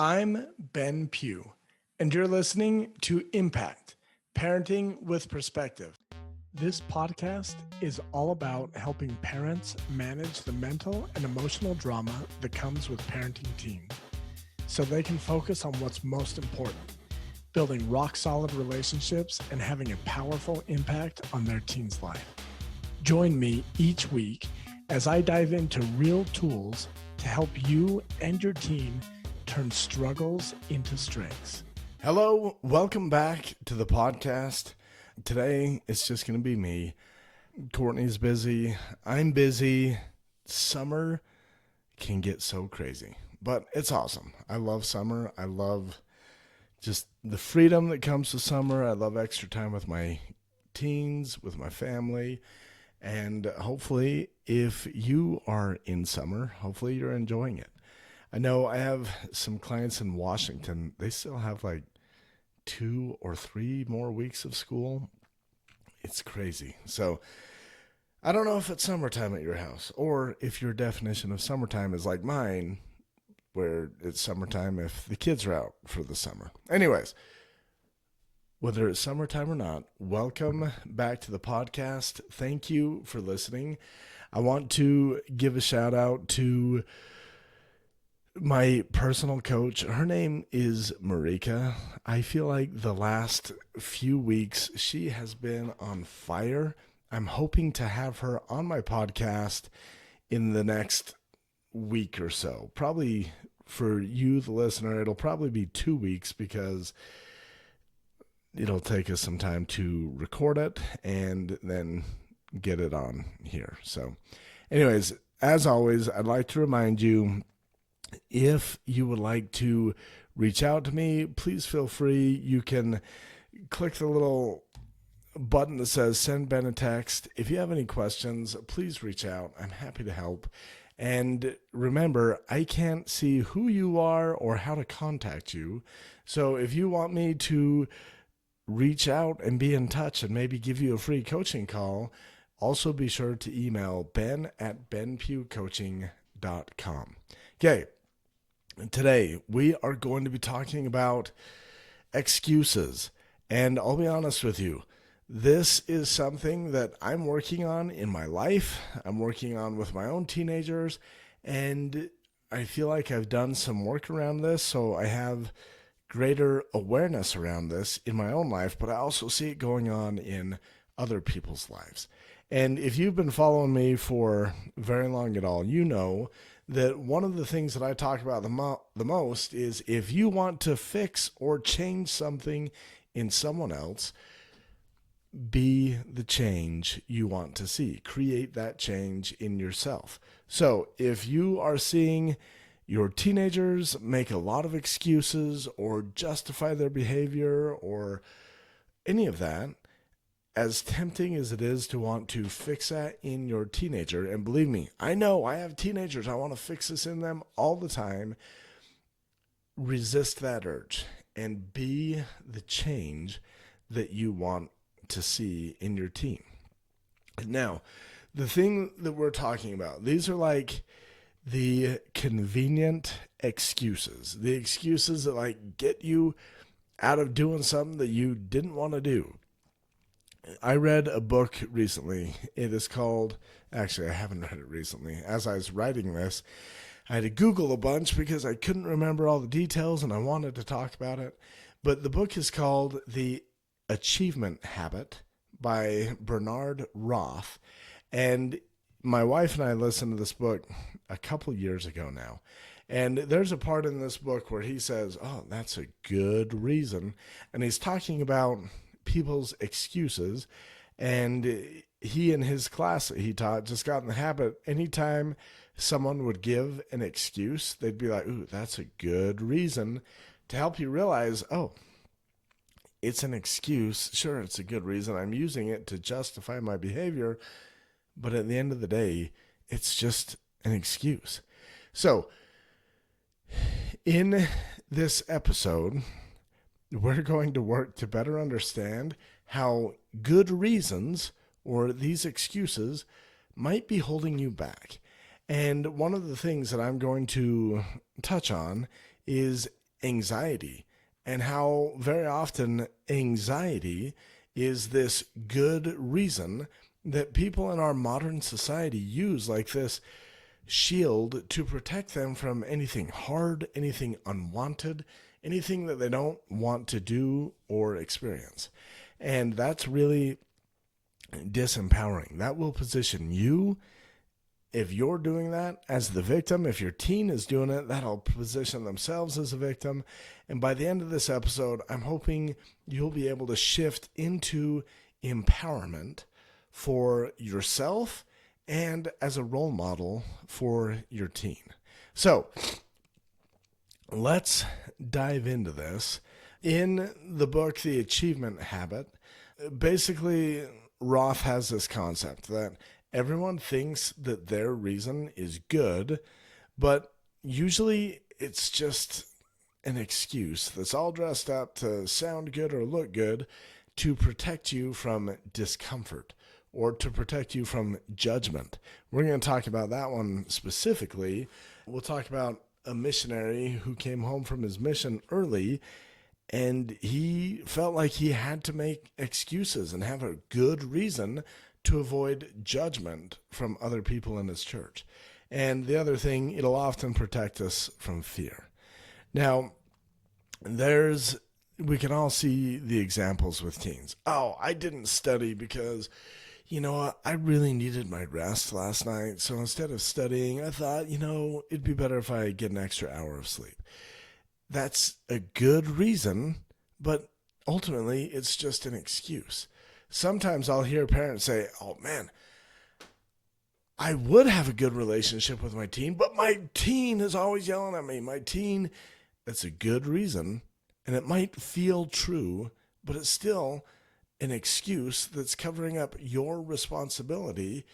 I'm Ben Pugh, and you're listening to Impact Parenting with Perspective. This podcast is all about helping parents manage the mental and emotional drama that comes with parenting teens so they can focus on what's most important, building rock-solid relationships and having a powerful impact on their teen's life. Join me each week as I dive into real tools to help you and your teen turn struggles into strengths. Hello, welcome back to the podcast. Today, it's just going to be me. Courtney's busy. I'm busy. Summer can get so crazy, but it's awesome. I love summer. I love just the freedom that comes with summer. I love extra time with my teens, with my family. And hopefully, if you are in summer, hopefully you're enjoying it. I know I have some clients in Washington. They still have like 2 or 3 more weeks of school. It's crazy. So I don't know if it's summertime at your house or if your definition of summertime is like mine, where it's summertime if the kids are out for the summer. Anyways, whether it's summertime or not, welcome back to the podcast. Thank you for listening. I want to give a shout out to my personal coach. Her name is Marika. I feel like the last few weeks she has been on fire. I'm hoping to have her on my podcast in the next week or so. Probably for you, the listener, it'll probably be 2 weeks because it'll take us some time to record it and then get it on here. So anyways, as always, I'd like to remind you, if you would like to reach out to me, please feel free. You can click the little button that says send Ben a text. If you have any questions, please reach out. I'm happy to help. And remember, I can't see who you are or how to contact you. So if you want me to reach out and be in touch and maybe give you a free coaching call, also be sure to email ben@benpughcoaching.com. Okay. Today, we are going to be talking about excuses. And I'll be honest with you, this is something that I'm working on in my life. I'm working on with my own teenagers. And I feel like I've done some work around this, so I have greater awareness around this in my own life, but I also see it going on in other people's lives. And if you've been following me for very long at all, you know that one of the things that I talk about the most is if you want to fix or change something in someone else, be the change you want to see. Create that change in yourself. So if you are seeing your teenagers make a lot of excuses or justify their behavior or any of that, as tempting as it is to want to fix that in your teenager, and believe me, I know I have teenagers, I want to fix this in them all the time, resist that urge and be the change that you want to see in your teen. Now, the thing that we're talking about, these are like the convenient excuses, the excuses that like get you out of doing something that you didn't want to do. I read a book recently. It is called, actually I haven't read it recently. As I was writing this, I had to Google a bunch because I couldn't remember all the details and I wanted to talk about it. But the book is called The Achievement Habit by Bernard Roth. And my wife and I listened to this book a couple years ago now. And there's a part in this book where he says, oh, that's a good reason. And he's talking about people's excuses, and he and his class that he taught just got in the habit, anytime someone would give an excuse, they'd be like, ooh, that's a good reason, to help you realize, oh, it's an excuse. Sure, it's a good reason. I'm using it to justify my behavior, but at the end of the day, it's just an excuse. So in this episode, we're going to work to better understand how good reasons or these excuses might be holding you back. And one of the things that I'm going to touch on is anxiety, and how very often anxiety is this good reason that people in our modern society use, like this shield, to protect them from anything hard, anything unwanted, anything that they don't want to do or experience. And that's really disempowering. That will position you, if you're doing that, as the victim. If your teen is doing it, that'll position themselves as a victim. And by the end of this episode, I'm hoping you'll be able to shift into empowerment for yourself and as a role model for your teen. So let's dive into this. In the book, The Achievement Habit, basically Roth has this concept that everyone thinks that their reason is good, but usually it's just an excuse that's all dressed up to sound good or look good to protect you from discomfort or to protect you from judgment. We're going to talk about that one specifically. We'll talk about a missionary who came home from his mission early, and he felt like he had to make excuses and have a good reason to avoid judgment from other people in his church. And the other thing, it'll often protect us from fear. Now, we can all see the examples with teens. Oh, I didn't study because, I really needed my rest last night. So instead of studying, I thought, it'd be better if I get an extra hour of sleep. That's a good reason, but ultimately it's just an excuse. Sometimes I'll hear parents say, oh man, I would have a good relationship with my teen, but my teen is always yelling at me. That's a good reason, and it might feel true, but it's still an excuse that's covering up your responsibility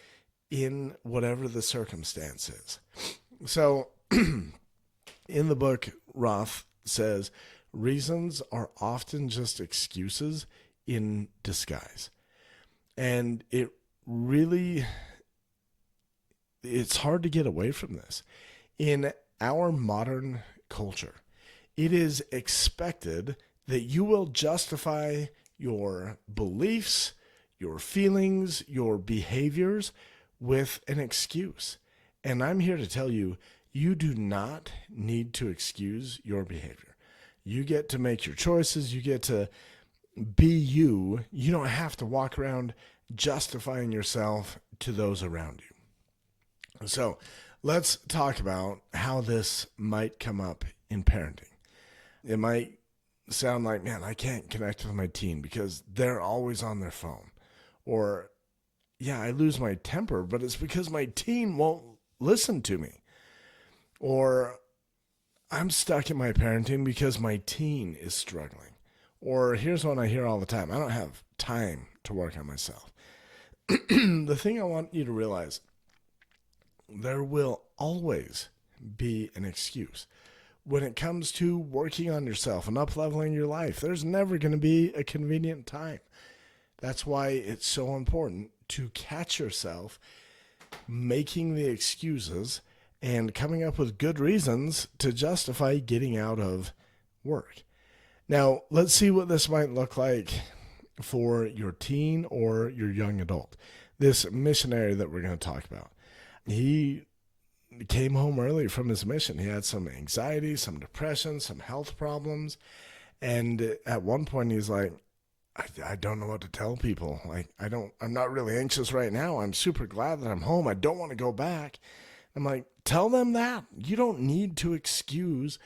in whatever the circumstance is. So in the book, Roth says, reasons are often just excuses in disguise. And it's hard to get away from this. In our modern culture, it is expected that you will justify your beliefs, your feelings, your behaviors with an excuse. And I'm here to tell you, you do not need to excuse your behavior. You get to make your choices. You get to be you. You don't have to walk around justifying yourself to those around you. So let's talk about how this might come up in parenting. It might sound like, man, I can't connect with my teen because they're always on their phone. Or, yeah, I lose my temper, but it's because my teen won't listen to me. Or, I'm stuck in my parenting because my teen is struggling. Or here's one I hear all the time. I don't have time to work on myself. The thing I want you to realize, there will always be an excuse. When it comes to working on yourself and up-leveling your life, there's never going to be a convenient time. That's why it's so important to catch yourself making the excuses and coming up with good reasons to justify getting out of work. Now, let's see what this might look like for your teen or your young adult. This missionary that we're going to talk about, he came home early from his mission. He had some anxiety, some depression, some health problems. And at one point he's like, I don't know what to tell people. I'm not really anxious right now. I'm super glad that I'm home. I don't want to go back. I'm like, tell them that. You don't need to excuse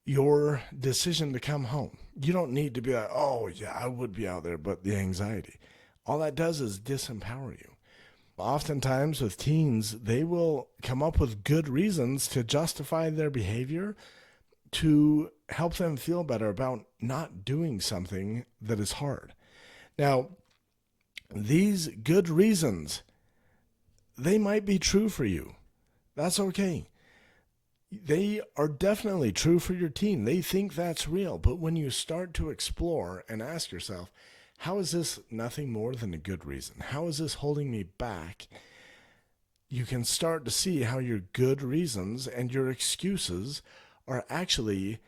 your decision to come home. You don't need to be like, oh yeah, I would be out there, but the anxiety. All that does is disempower you. Oftentimes with teens, they will come up with good reasons to justify their behavior to help them feel better about not doing something that is hard. Now, these good reasons, they might be true for you. That's okay. They are definitely true for your teen. They think that's real. But when you start to explore and ask yourself, how is this nothing more than a good reason? How is this holding me back? You can start to see how your good reasons and your excuses are actually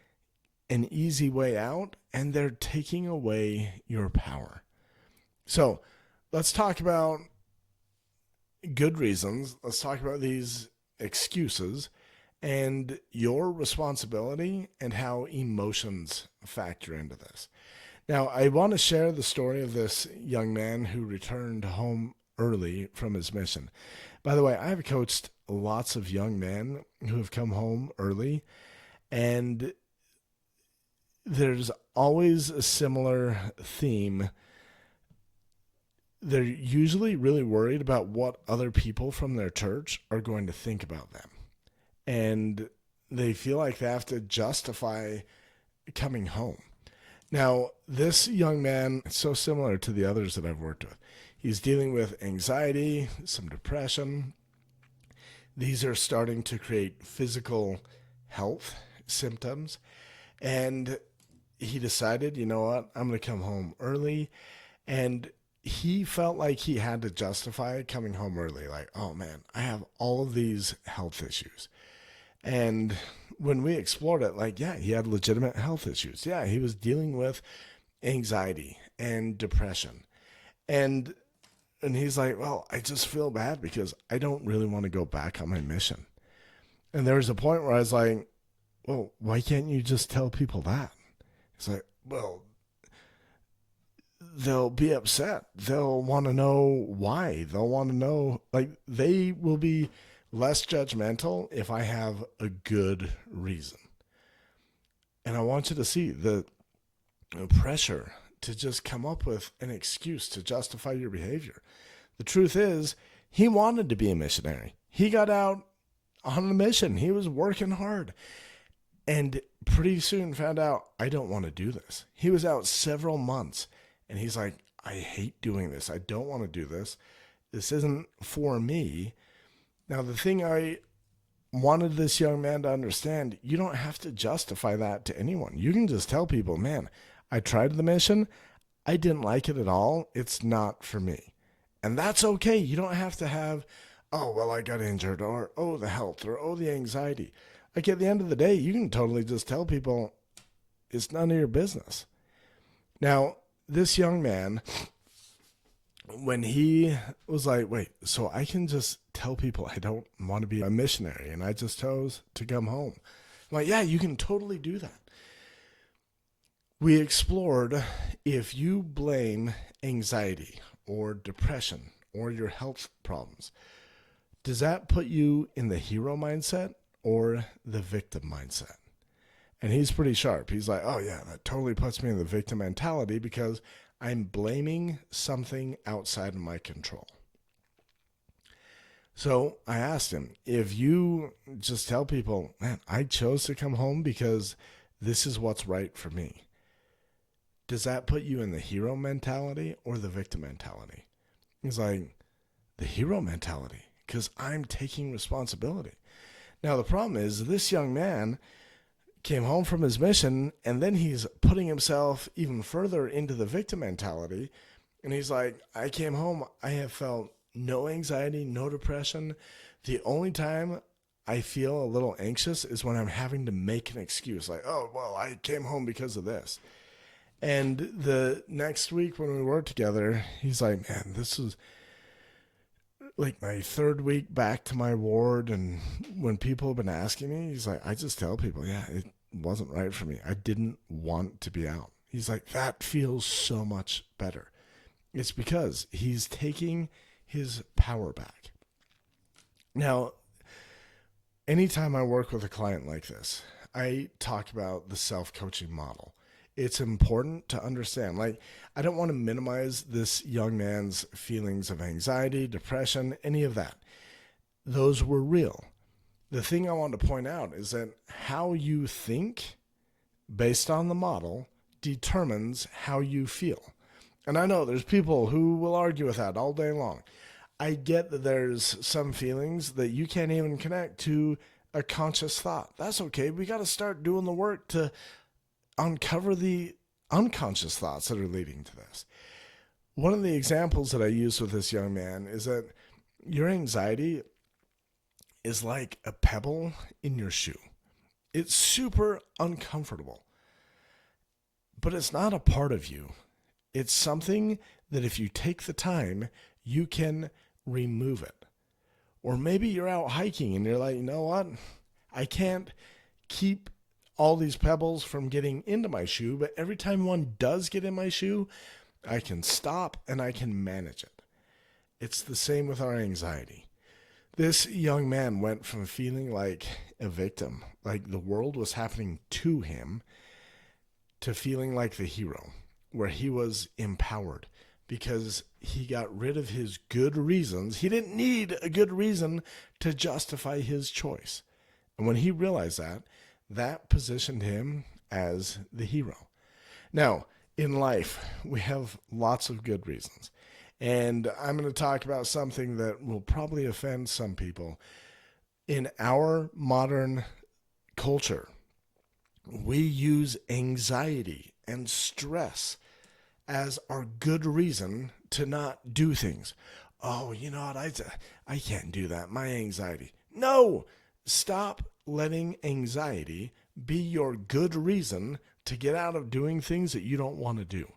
an easy way out, and they're taking away your power. So let's talk about good reasons. Let's talk about these excuses and your responsibility and how emotions factor into this. Now, I want to share the story of this young man who returned home early from his mission. By the way, I've coached lots of young men who have come home early, and there's always a similar theme. They're usually really worried about what other people from their church are going to think about them. And they feel like they have to justify coming home. Now, this young man is so similar to the others that I've worked with. He's dealing with anxiety, some depression. These are starting to create physical health symptoms. And he decided, you know what, I'm going to come home early. And he felt like he had to justify coming home early. Like, oh man, I have all of these health issues. And when we explored it, like, yeah, he had legitimate health issues. Yeah, he was dealing with anxiety and depression. And he's like, well, I just feel bad because I don't really want to go back on my mission. And there was a point where I was like, well, why can't you just tell people that? It's like, well, they'll be upset. They'll want to know why. They'll want to know, like, they will be less judgmental if I have a good reason. And I want you to see the pressure to just come up with an excuse to justify your behavior. The truth is, he wanted to be a missionary. He got out on a mission. He was working hard. And pretty soon found out, I don't want to do this. He was out several months. And he's like, I hate doing this. I don't want to do this. This isn't for me. Now, the thing I wanted this young man to understand, you don't have to justify that to anyone. You can just tell people, man, I tried the mission. I didn't like it at all. It's not for me. And that's okay. You don't have to have, oh, well, I got injured, or, oh, the health, or, oh, the anxiety. Like, at the end of the day, you can totally just tell people it's none of your business. Now, this young man, when he was like, wait, so I can just tell people I don't want to be a missionary and I just chose to come home. I'm like, yeah, you can totally do that. We explored, if you blame anxiety or depression or your health problems, does that put you in the hero mindset or the victim mindset? And he's pretty sharp. He's like, oh yeah, that totally puts me in the victim mentality because I'm blaming something outside of my control. So I asked him, if you just tell people, man, I chose to come home because this is what's right for me, does that put you in the hero mentality or the victim mentality? He's like, the hero mentality, because I'm taking responsibility. Now, the problem is this young man came home from his mission, and then he's putting himself even further into the victim mentality. And he's like, I came home, I have felt no anxiety, no depression. The only time I feel a little anxious is when I'm having to make an excuse. Like, oh, well, I came home because of this. And the next week when we worked together, he's like, man, this is like my third week back to my ward. And when people have been asking me, he's like, I just tell people, yeah, it wasn't right for me. I didn't want to be out. He's like, that feels so much better. It's because he's taking his power back. Now, anytime I work with a client like this, I talk about the self-coaching model. It's important to understand, like, I don't want to minimize this young man's feelings of anxiety, depression, any of that. Those were real. The thing I want to point out is that how you think based on the model determines how you feel. And I know there's people who will argue with that all day long. I get that there's some feelings that you can't even connect to a conscious thought. That's okay. We got to start doing the work to uncover the unconscious thoughts that are leading to this. One of the examples that I used with this young man is that your anxiety is like a pebble in your shoe. It's super uncomfortable. but it's not a part of you. It's something that if you take the time, you can remove it. Or maybe you're out hiking and you're like, you know what? I can't keep all these pebbles from getting into my shoe, but every time one does get in my shoe, I can stop and I can manage it. It's the same with our anxiety. This young man went from feeling like a victim, like the world was happening to him, to feeling like the hero, where he was empowered because he got rid of his good reasons. He didn't need a good reason to justify his choice. And when he realized that, that positioned him as the hero. Now, in life, we have lots of good reasons. And I'm going to talk about something that will probably offend some people. In our modern culture, we use anxiety and stress as our good reason to not do things. Oh, you know what? I can't do that. My anxiety. No! Stop letting anxiety be your good reason to get out of doing things that you don't want to do.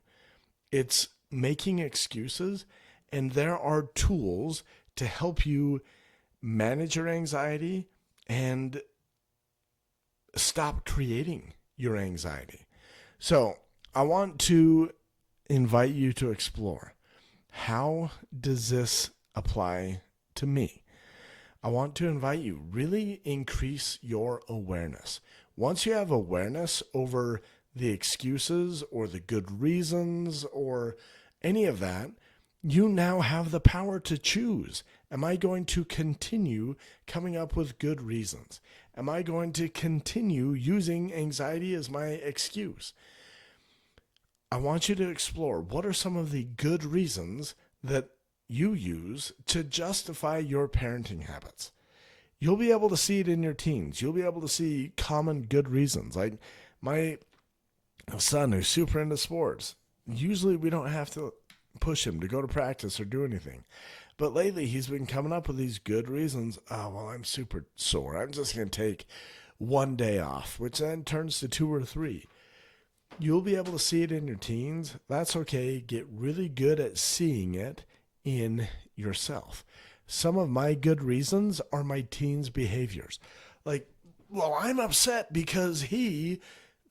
It's making excuses, and there are tools to help you manage your anxiety and stop creating your anxiety. So I want to invite you to explore, how does this apply to me? I want to invite you, really increase your awareness. Once you have awareness over the excuses or the good reasons or any of that, you now have the power to choose. Am I going to continue coming up with good reasons? Am I going to continue using anxiety as my excuse? I want you to explore, what are some of the good reasons that you use to justify your parenting habits? You'll be able to see it in your teens. You'll be able to see common good reasons. Like my son, who's super into sports, usually we don't have to push him to go to practice or do anything. But lately he's been coming up with these good reasons. Oh, well, I'm super sore. I'm just going to take one day off, which then turns to 2 or 3. You'll be able to see it in your teens. That's okay. Get really good at seeing it in yourself. Some of my good reasons are my teens' behaviors. Like, well, I'm upset because he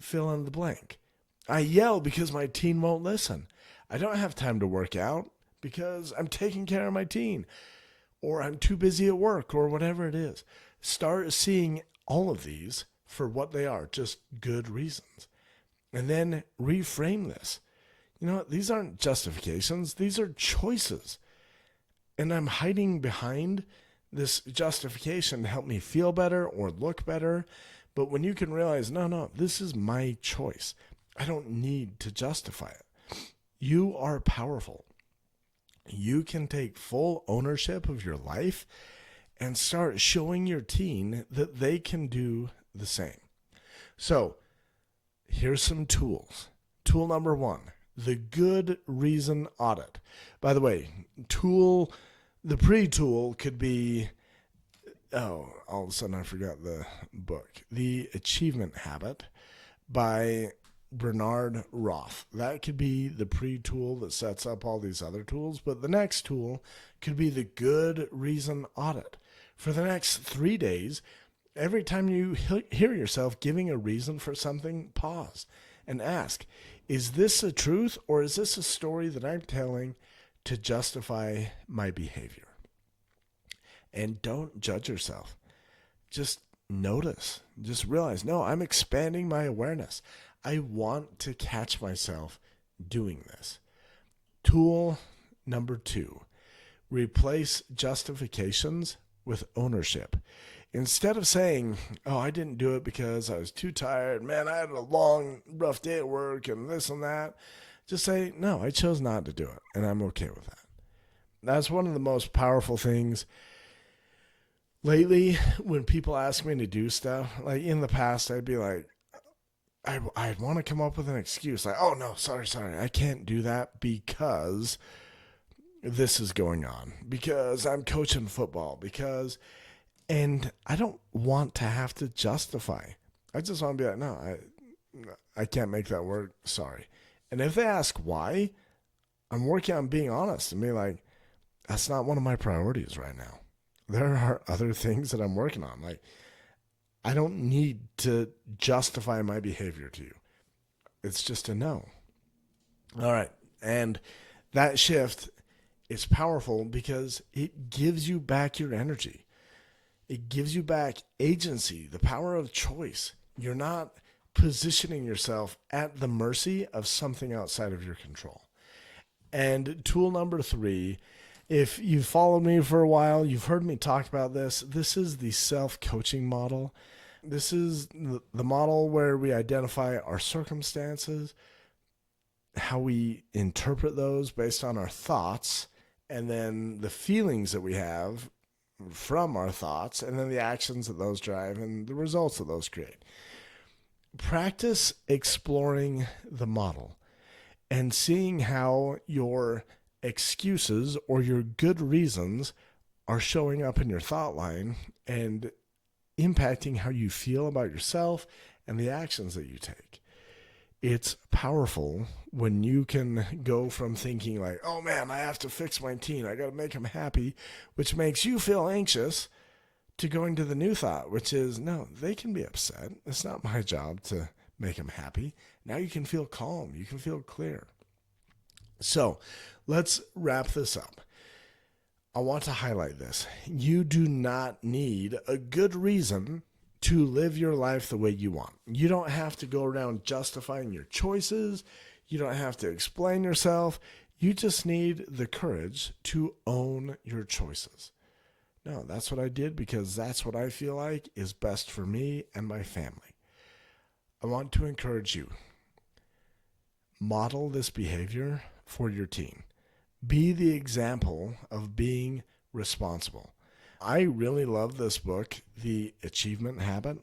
fill in the blank. I yell because my teen won't listen. I don't have time to work out because I'm taking care of my teen, or I'm too busy at work, or whatever it is. Start seeing all of these for what they are, just good reasons. And then reframe this. You know what? These aren't justifications. These are choices. And I'm hiding behind this justification to help me feel better or look better. But when you can realize, no, this is my choice. I don't need to justify it. You are powerful. You can take full ownership of your life and start showing your teen that they can do the same. So here's some tools. Tool number 1, the good reason audit. By the way, the pre-tool could be, all of a sudden I forgot the book, The Achievement Habit by Bernard Roth. That could be the pre-tool that sets up all these other tools, but the next tool could be the good reason audit. For the next 3 days, every time you hear yourself giving a reason for something, pause and ask, is this a truth or is this a story that I'm telling to justify my behavior? And don't judge yourself. Just notice. Just realize, no, I'm expanding my awareness. I want to catch myself doing this. Tool number 2, replace justifications with ownership. Instead of saying, oh, I didn't do it because I was too tired, man, I had a long, rough day at work and this and that, just say, no, I chose not to do it, and I'm okay with that. That's one of the most powerful things. Lately, when people ask me to do stuff, like in the past, I'd be like, I'd want to come up with an excuse, like, oh, no, sorry, I can't do that because this is going on, because I'm coaching football, and I don't want to have to justify. I just want to be like, no, I can't make that work. Sorry. And if they ask why, I'm working on being honest and being like, that's not one of my priorities right now. There are other things that I'm working on. Like, I don't need to justify my behavior to you. It's just a no. All right. And that shift is powerful because it gives you back your energy. It gives you back agency, the power of choice. You're not positioning yourself at the mercy of something outside of your control. And tool number 3, if you've followed me for a while, you've heard me talk about this. This is the self-coaching model. This is the model where we identify our circumstances, how we interpret those based on our thoughts, and then the feelings that we have from our thoughts, and then the actions that those drive and the results that those create. Practice exploring the model and seeing how your excuses or your good reasons are showing up in your thought line and impacting how you feel about yourself and the actions that you take. It's powerful when you can go from thinking like, oh man, I have to fix my teen, I got to make him happy, which makes you feel anxious, to going to the new thought, which is, no, they can be upset. It's not my job to make them happy. Now you can feel calm. You can feel clear. So let's wrap this up. I want to highlight this. You do not need a good reason to live your life the way you want. You don't have to go around justifying your choices. You don't have to explain yourself. You just need the courage to own your choices. No, that's what I did because that's what I feel like is best for me and my family. I want to encourage you. Model this behavior for your teen. Be the example of being responsible. I really love this book, The Achievement Habit.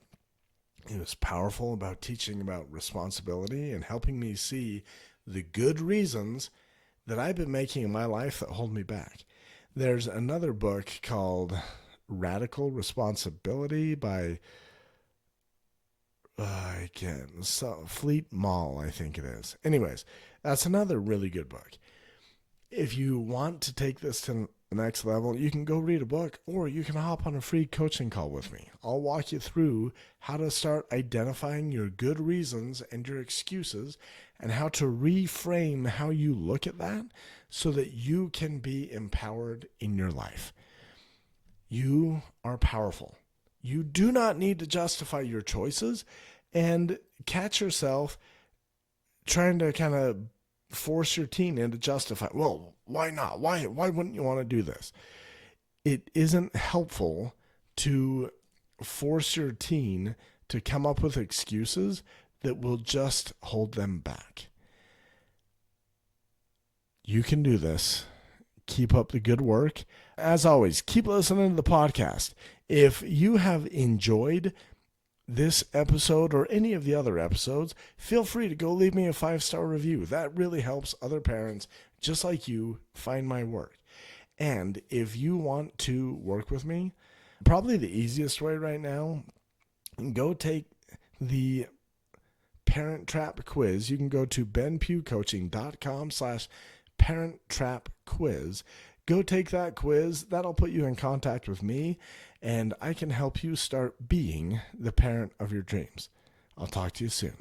It was powerful about teaching about responsibility and helping me see the good reasons that I've been making in my life that hold me back. There's another book called Radical Responsibility by Fleet Mall, I think it is. Anyways, that's another really good book. If you want to take this to the next level, you can go read a book or you can hop on a free coaching call with me. I'll walk you through how to start identifying your good reasons and your excuses and how to reframe how you look at that so that you can be empowered in your life. You are powerful. You do not need to justify your choices and catch yourself trying to kind of force your teen into justify. Well, why not? Why wouldn't you want to do this? It isn't helpful to force your teen to come up with excuses that will just hold them back. You can do this. Keep up the good work. As always, keep listening to the podcast. If you have enjoyed this episode or any of the other episodes, feel free to go leave me a 5-star review. That really helps other parents just like you find my work. And if you want to work with me, probably the easiest way right now, go take the Parent Trap quiz. You can go to benpughcoaching.com/Parent Trap quiz. Go take that quiz. That'll put you in contact with me, and I can help you start being the parent of your dreams. I'll talk to you soon.